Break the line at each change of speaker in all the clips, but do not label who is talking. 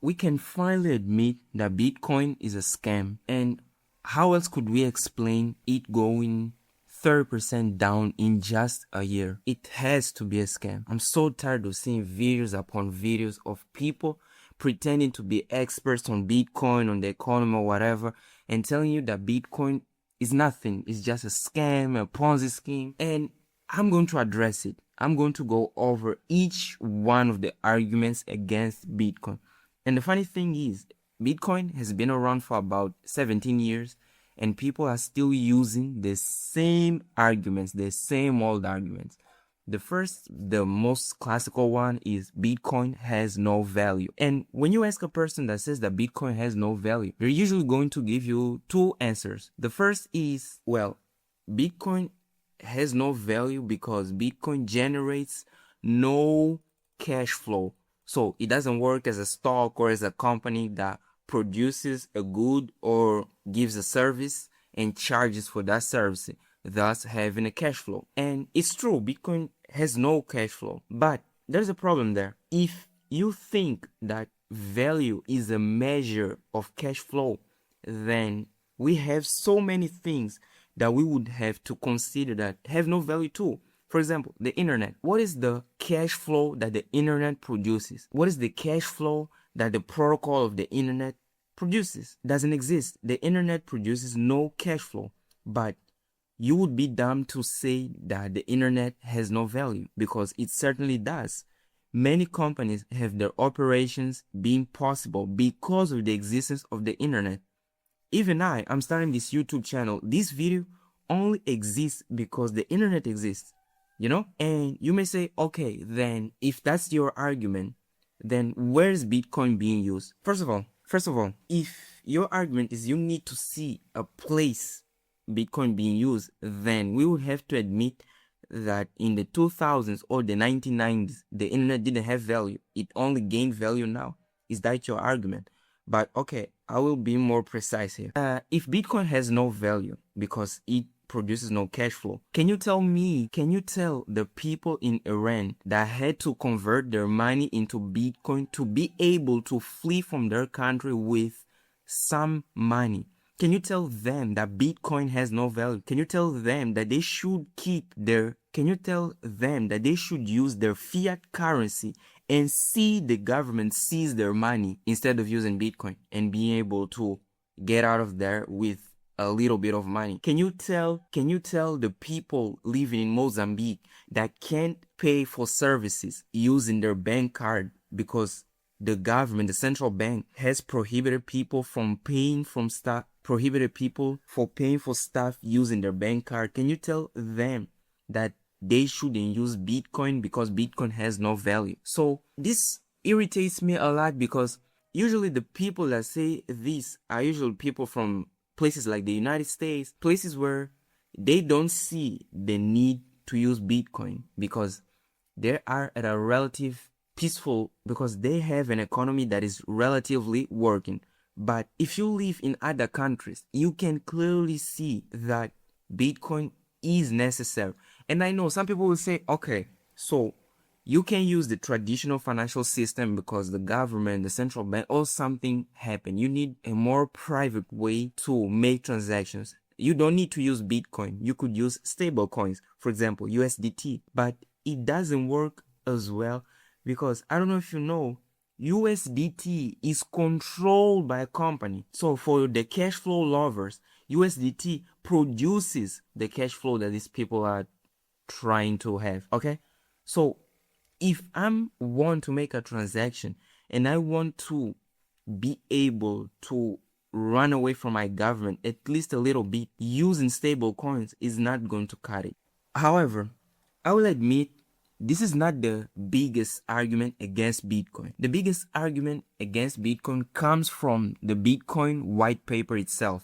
we can finally admit that Bitcoin is a scam. And how else could we explain it going 30% down in just a year? It has to be a scam. I'm so tired of seeing videos upon videos of people pretending to be experts on Bitcoin, on the economy or whatever, and telling you that Bitcoin is nothing. It's just a scam, a Ponzi scheme. And I'm going to address it. I'm going to go over each one of the arguments against Bitcoin. And the funny thing is, Bitcoin has been around for about 17 years, and people are still using the same arguments, the same old arguments. The first, the most classical one is Bitcoin has no value. And when you ask a person that says that Bitcoin has no value, they're usually going to give you two answers. The first is, well, Bitcoin has no value because Bitcoin generates no cash flow. So it doesn't work as a stock or as a company that produces a good or gives a service and charges for that service, thus having a cash flow. And it's true, Bitcoin has no cash flow, but there's a problem there. If you think that value is a measure of cash flow, then we have so many things that we would have to consider that have no value too. For example, the internet. What is the cash flow that the internet produces? What is the cash flow that the protocol of the internet produces? Doesn't exist. The internet produces no cash flow. But you would be dumb to say that the internet has no value, because it certainly does. Many companies have their operations being possible because of the existence of the internet. Even I'm starting this YouTube channel. This video only exists because the internet exists, And you may say, okay, then if that's your argument, then where is Bitcoin being used? First of all, if your argument is you need to see a place Bitcoin being used, then we would have to admit that in the 2000s or the 1990s, the internet didn't have value. It only gained value now. Is that your argument? But okay, I will be more precise here. If Bitcoin has no value because it produces no cash flow, can you tell the people in Iran that had to convert their money into Bitcoin to be able to flee from their country with some money? Can you tell them that Bitcoin has no value? Can you tell them that they should use their fiat currency and see the government seize their money instead of using Bitcoin and being able to get out of there with a little bit of money? Can you tell the people living in Mozambique that can't pay for services using their bank card because the government, the central bank, has prohibited people from paying for stuff using their bank card? Can you tell them that they shouldn't use Bitcoin because Bitcoin has no value? So this irritates me a lot, because usually the people that say this are usually people from places like the United States, places where they don't see the need to use Bitcoin because they are at a relative peaceful, because they have an economy that is relatively working. But if you live in other countries, you can clearly see that Bitcoin is necessary. And I know some people will say, okay, so you can use the traditional financial system because the government, the central bank, or something happened. You need a more private way to make transactions. You don't need to use Bitcoin. You could use stable coins, for example, USDT. But it doesn't work as well, because I don't know if you know, USDT is controlled by a company. So for the cash flow lovers, USDT produces the cash flow that these people are trying to have. Okay? So if I want to make a transaction and I want to be able to run away from my government at least a little bit, using stable coins is not going to cut it. However, I will admit this is not the biggest argument against Bitcoin. The biggest argument against Bitcoin comes from the Bitcoin white paper itself,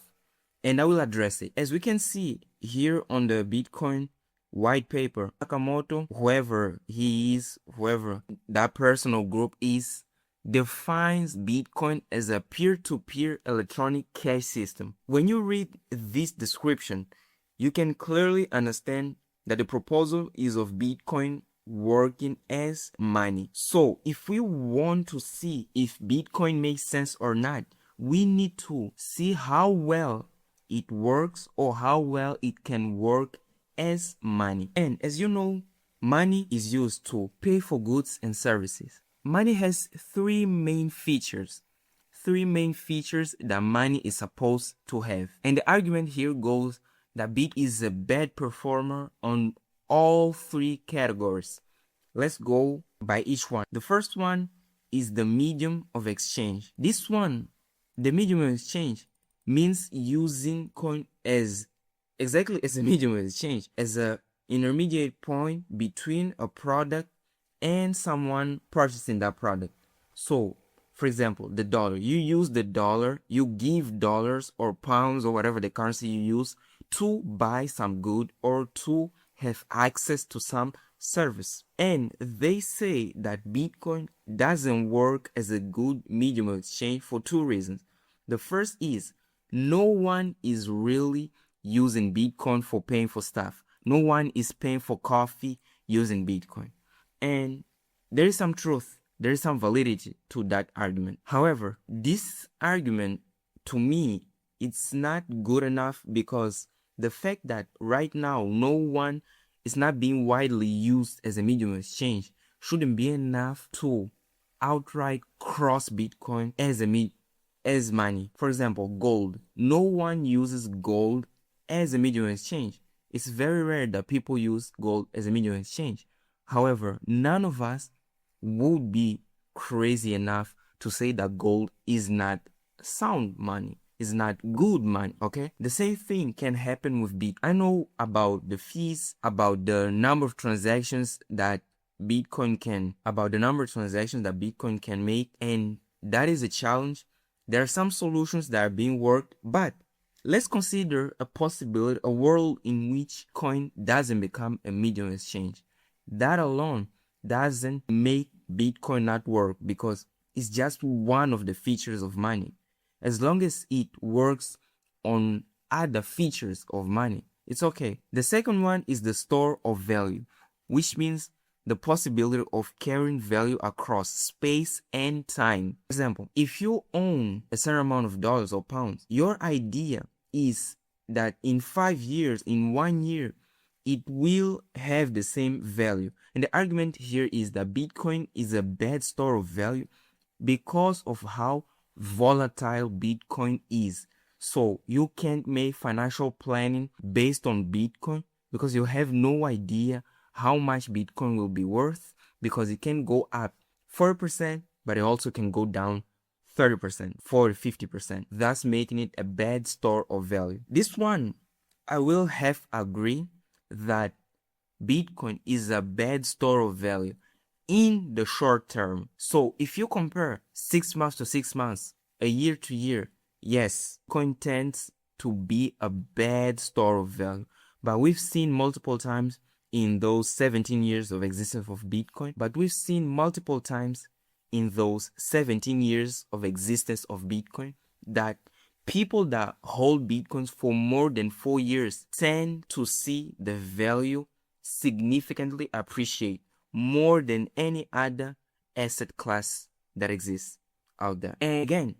and I will address it. As we can see here on the Bitcoin white paper, Nakamoto, whoever he is, whoever that person or group is, defines Bitcoin as a peer-to-peer electronic cash system. When you read this description, you can clearly understand that the proposal is of Bitcoin working as money. So if we want to see if Bitcoin makes sense or not, we need to see how well it works or how well it can work as money. And as you know, money is used to pay for goods and services. Money has three main features that money is supposed to have. And the argument here goes that Bitcoin is a bad performer on all three categories. Let's go by each one. The first one is the medium of exchange. This one, the medium of exchange, means using coin as exactly as a medium of exchange, as an intermediate point between a product and someone purchasing that product. So, for example, the dollar. You use the dollar, you give dollars or pounds or whatever the currency you use to buy some good or to have access to some service. And they say that Bitcoin doesn't work as a good medium of exchange for two reasons. The first is no one is really using Bitcoin for paying for stuff. No one is paying for coffee using Bitcoin. And there is some truth, there is some validity to that argument. However, this argument, to me, it's not good enough because the fact that right now no one is not being widely used as a medium of exchange shouldn't be enough to outright cross Bitcoin as money. For example, gold. No one uses gold as a medium of exchange. It's very rare that people use gold as a medium of exchange. However, none of us would be crazy enough to say that gold is not sound money, is not good money, okay? The same thing can happen with Bitcoin. I know about the fees, about the number of transactions that Bitcoin can make, and that is a challenge. There are some solutions that are being worked, but let's consider a possibility, a world in which coin doesn't become a medium of exchange. That alone doesn't make Bitcoin not work because it's just one of the features of money. As long as it works on other features of money, it's okay. The second one is the store of value, which means the possibility of carrying value across space and time. For example, if you own a certain amount of dollars or pounds, your idea is that in 5 years, in 1 year, it will have the same value. And the argument here is that Bitcoin is a bad store of value because of how volatile Bitcoin is. So you can't make financial planning based on Bitcoin because you have no idea how much Bitcoin will be worth, because it can go up 4%, but it also can go down 30%, 40, 50%, thus making it a bad store of value. This one, I will have agree that Bitcoin is a bad store of value in the short term. So if you compare 6 months to 6 months, a year to year, yes, Bitcoin tends to be a bad store of value. But we've seen multiple times in those 17 years of existence of Bitcoin, but we've seen multiple times in those 17 years of existence of Bitcoin that people that hold Bitcoins for more than 4 years tend to see the value significantly appreciate more than any other asset class that exists out there. And again,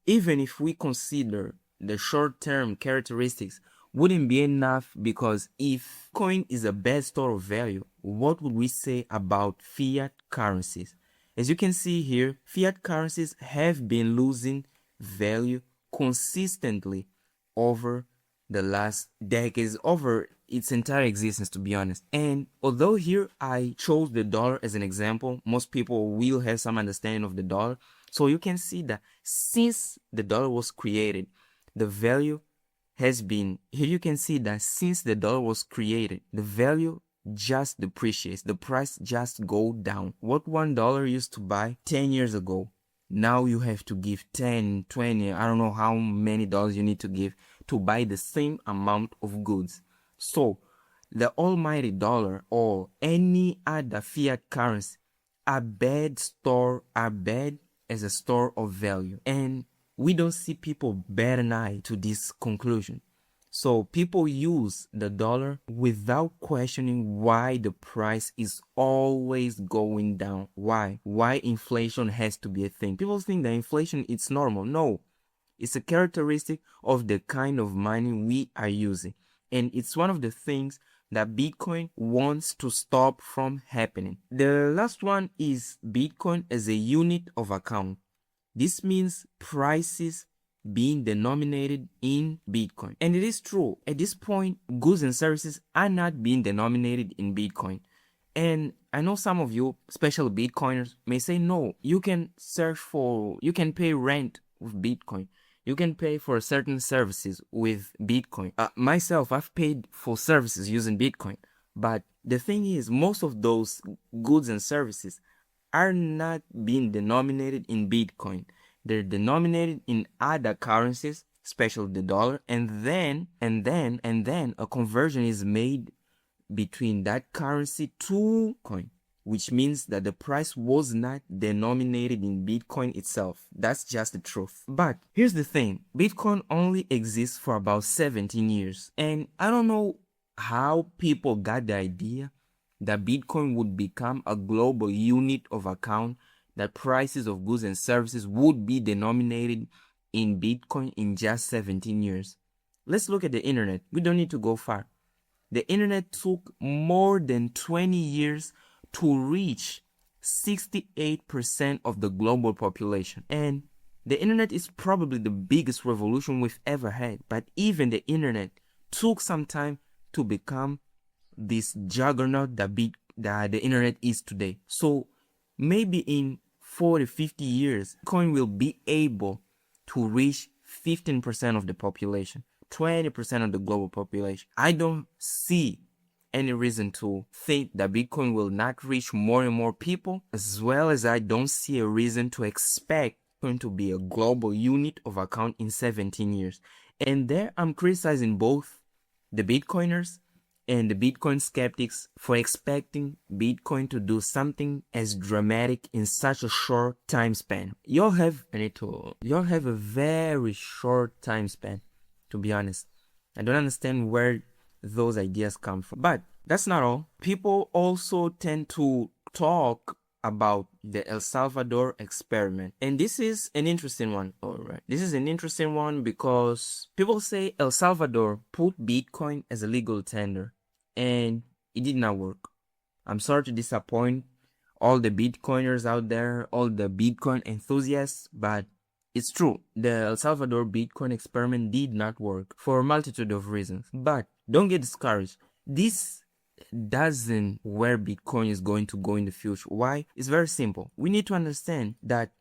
even if we consider the short-term characteristics wouldn't be enough, because if coin is a bad store of value, what would we say about fiat currencies? As you can see here, fiat currencies have been losing value consistently over the last decades, over its entire existence, to be honest. And although here I chose the dollar as an example, most people will have some understanding of the dollar. So you can see that since the dollar was created, the value has been, here you can see that since the dollar was created, the value just depreciates. The price just go down. What $1 used to buy 10 years ago, now you have to give 10, 20, I don't know how many dollars you need to give to buy the same amount of goods. So the almighty dollar or any other fiat currency are bad as a store of value. And we don't see people bat an eye to this conclusion. So people use the dollar without questioning why the price is always going down. Why inflation has to be a thing. People think that inflation is normal. No, it's a characteristic of the kind of money we are using. And it's one of the things that Bitcoin wants to stop from happening. The last one is Bitcoin as a unit of account. This means prices being denominated in Bitcoin. And it is true, at this point, goods and services are not being denominated in Bitcoin. And I know some of you, especially Bitcoiners, may say, no, you can pay rent with Bitcoin. You can pay for certain services with Bitcoin. Myself, I've paid for services using Bitcoin. But the thing is, most of those goods and services are not being denominated in Bitcoin. They're denominated in other currencies, especially the dollar, and then a conversion is made between that currency to coin, which means that the price was not denominated in Bitcoin itself. That's just the truth. But here's the thing, Bitcoin only exists for about 17 years. And I don't know how people got the idea that Bitcoin would become a global unit of account, that prices of goods and services would be denominated in Bitcoin in just 17 years. Let's look at the internet. We don't need to go far. The internet took more than 20 years to reach 68% of the global population. And the internet is probably the biggest revolution we've ever had. But even the internet took some time to become this juggernaut that the internet is today. So maybe in 40, 50 years, Bitcoin will be able to reach 15% of the population, 20% of the global population. I don't see any reason to think that Bitcoin will not reach more and more people, as well as I don't see a reason to expect Bitcoin to be a global unit of account in 17 years. And there I'm criticizing both the Bitcoiners and the Bitcoin skeptics for expecting Bitcoin to do something as dramatic in such a short time span. Y'all have a very short time span, to be honest. I don't understand where those ideas come from. But that's not all. People also tend to talk about the El Salvador experiment. And this is an interesting one. Alright. This is an interesting one because people say El Salvador put Bitcoin as a legal tender and it did not work. I'm sorry to disappoint all the Bitcoiners out there, all the Bitcoin enthusiasts, but it's true. The El Salvador Bitcoin experiment did not work for a multitude of reasons. But don't get discouraged. This doesn't where Bitcoin is going to go in the future. Why? It's very simple. We need to understand that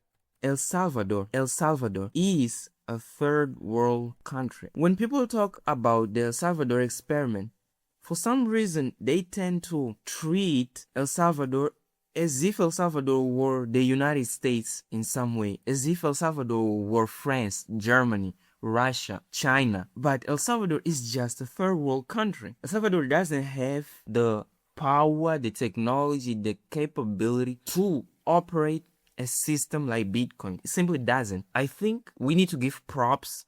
El Salvador is a third world country. When people talk about the El Salvador experiment, for some reason they tend to treat El Salvador as if El Salvador were the United States in some way, as if El Salvador were France, Germany, Russia, China. But El Salvador is just a third world country. El Salvador doesn't have the power, the technology, the capability to operate a system like Bitcoin. It simply doesn't. I think we need to give props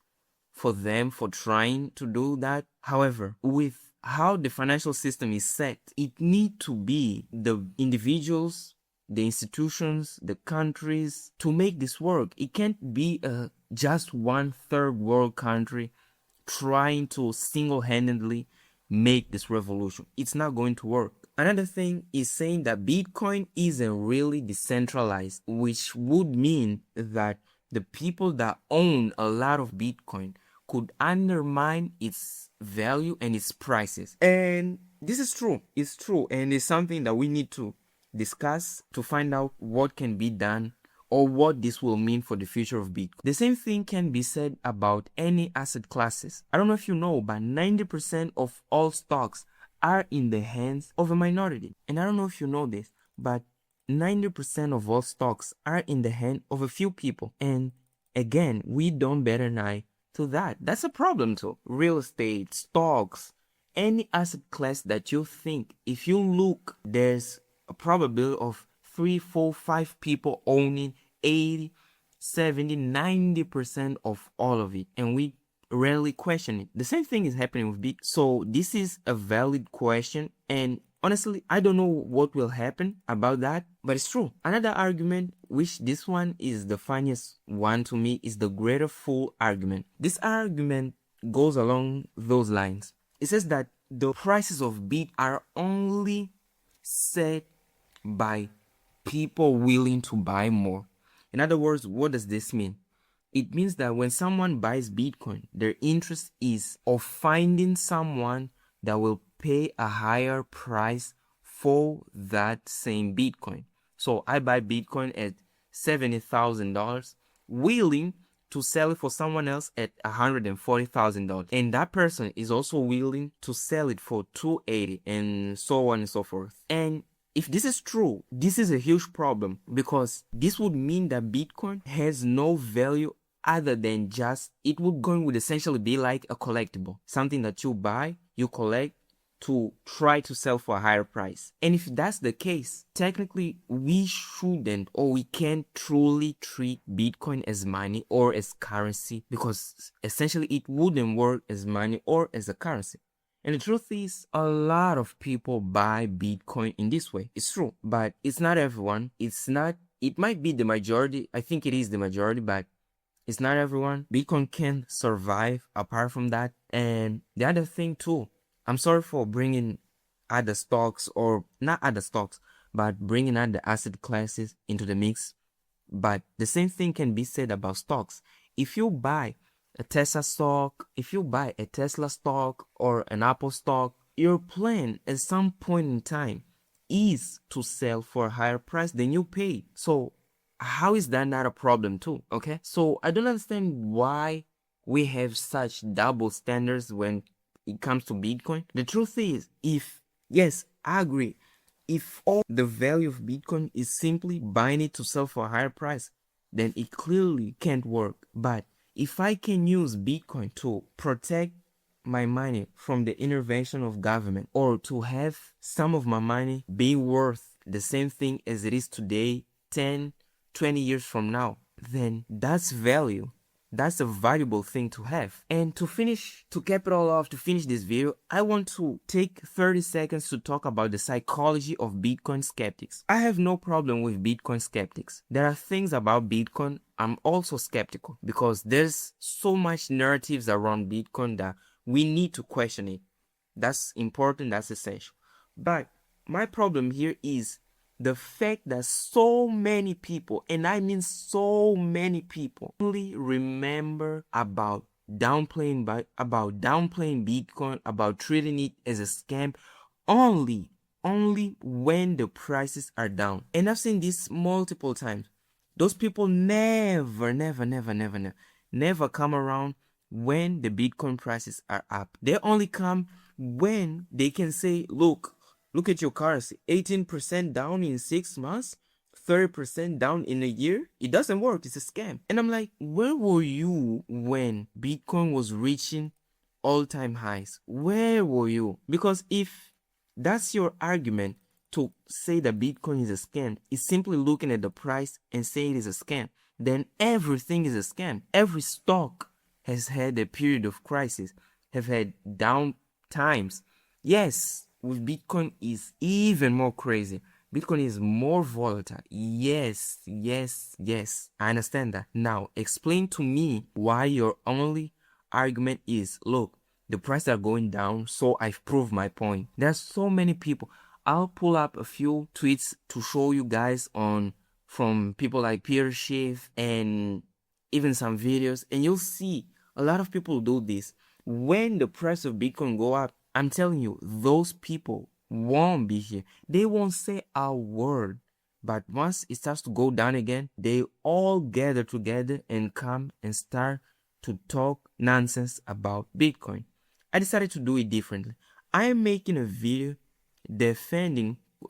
for them for trying to do that. However, with how the financial system is set, it needs to be the individuals, the institutions, the countries to make this work. It can't be just one third world country trying to single-handedly make this revolution. It's not going to work. Another thing is saying that Bitcoin isn't really decentralized, which would mean that the people that own a lot of Bitcoin could undermine its value and its prices. And this is true. It's true. And it's something that we need to discuss to find out what can be done or what this will mean for the future of Bitcoin. The same thing can be said about any asset classes. I don't know if you know, but 90% of all stocks are in the hands of a minority. And I don't know if you know this, but 90% of all stocks are in the hand of a few people. And again, we don't bet an eye to that. That's a problem too. Real estate, stocks, any asset class that you think, if you look, there's a probability of 3, 4, 5 people owning 80, 70, 90% of all of it. And we rarely question it. The same thing is happening with Bitcoin. So this is a valid question, and honestly, I don't know what will happen about that, but it's true. Another argument, which this one is the funniest one to me, is the greater fool argument. This argument goes along those lines. It says that the prices of Bitcoin are only set by people willing to buy more. In other words, what does this mean? It means that when someone buys Bitcoin, their interest is of finding someone that will pay a higher price for that same Bitcoin. So I buy Bitcoin at $70,000, willing to sell it for someone else at $140,000, and that person is also willing to sell it for $280, and so on and so forth. And if this is true, this is a huge problem, because this would mean that Bitcoin has no value other than just, Bitcoin would essentially be like a collectible, something that you buy, you collect, to try to sell for a higher price. And if that's the case, technically we shouldn't, or we can't truly treat Bitcoin as money or as currency, because essentially it wouldn't work as money or as a currency. And the truth is, a lot of people buy Bitcoin in this way. It's true, but it's not everyone. It might be the majority. I think it is the majority, but it's not everyone. Bitcoin can survive apart from that. And the other thing too, I'm sorry for bringing other stocks, or not other stocks, but bringing other asset classes into the mix. But the same thing can be said about stocks. If you buy a Tesla stock, or an Apple stock, your plan at some point in time is to sell for a higher price than you paid. So how is that not a problem too? Okay, so I don't understand why we have such double standards when it comes to Bitcoin. The truth is, yes, I agree, if all the value of Bitcoin is simply buying it to sell for a higher price, then it clearly can't work. But if I can use Bitcoin to protect my money from the intervention of government, or to have some of my money be worth the same thing as it is today, 10, 20 years from now, then that's value. That's a valuable thing to have. And to cap it all off, to finish this video, I want to take 30 seconds to talk about the psychology of Bitcoin skeptics. I have no problem with Bitcoin skeptics. There are things about Bitcoin I'm also skeptical, because there's so much narratives around Bitcoin that we need to question it. That's important, that's essential. But my problem here is the fact that so many people, and I mean so many people, only remember about downplaying Bitcoin, about treating it as a scam, only when the prices are down. And I've seen this multiple times. Those people never come around when the Bitcoin prices are up. They only come when they can say, look at your currency, 18% down in 6 months, 30% down in a year. It doesn't work. It's a scam. And I'm like, where were you when Bitcoin was reaching all-time highs? Where were you? Because if that's your argument to say that Bitcoin is a scam, is simply looking at the price and saying it is a scam, then everything is a scam. Every stock has had a period of crisis, have had down times. Yes, with Bitcoin is even more crazy. Bitcoin is more volatile. Yes. I understand that. Now, explain to me why your only argument is, look, the prices are going down, so I've proved my point. There are so many people. I'll pull up a few tweets to show you guys from people like Peter Schiff, and even some videos, and you'll see a lot of people do this. When the price of Bitcoin go up, I'm telling you, those people won't be here. They won't say a word. But once it starts to go down again, they all gather together and come and start to talk nonsense about Bitcoin. I decided to do it differently. I am making a video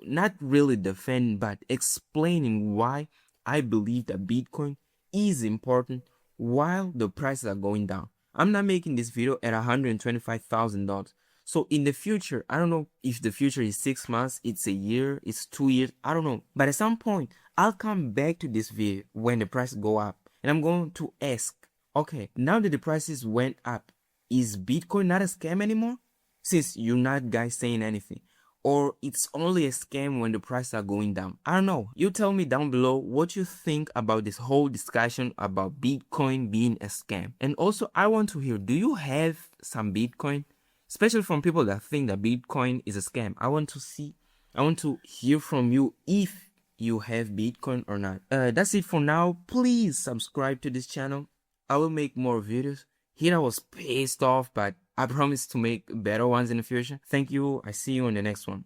not really defending, but explaining why I believe that Bitcoin is important while the prices are going down. I'm not making this video at $125,000. So in the future, I don't know if the future is 6 months, it's a year, it's 2 years, I don't know. But at some point, I'll come back to this video when the prices go up, and I'm going to ask Okay, now that the prices went up, is Bitcoin not a scam anymore? Since you're not guys saying anything. Or it's only a scam when the prices are going down. I don't know. You tell me down below what you think about this whole discussion about Bitcoin being a scam. And also, I want to hear, do you have some Bitcoin? Especially from people that think that Bitcoin is a scam. I want to hear from you if you have Bitcoin or not. That's it for now. Please subscribe to this channel. I will make more videos. Here I was pissed off, but I promise to make better ones in the future. Thank you. I see you on the next one.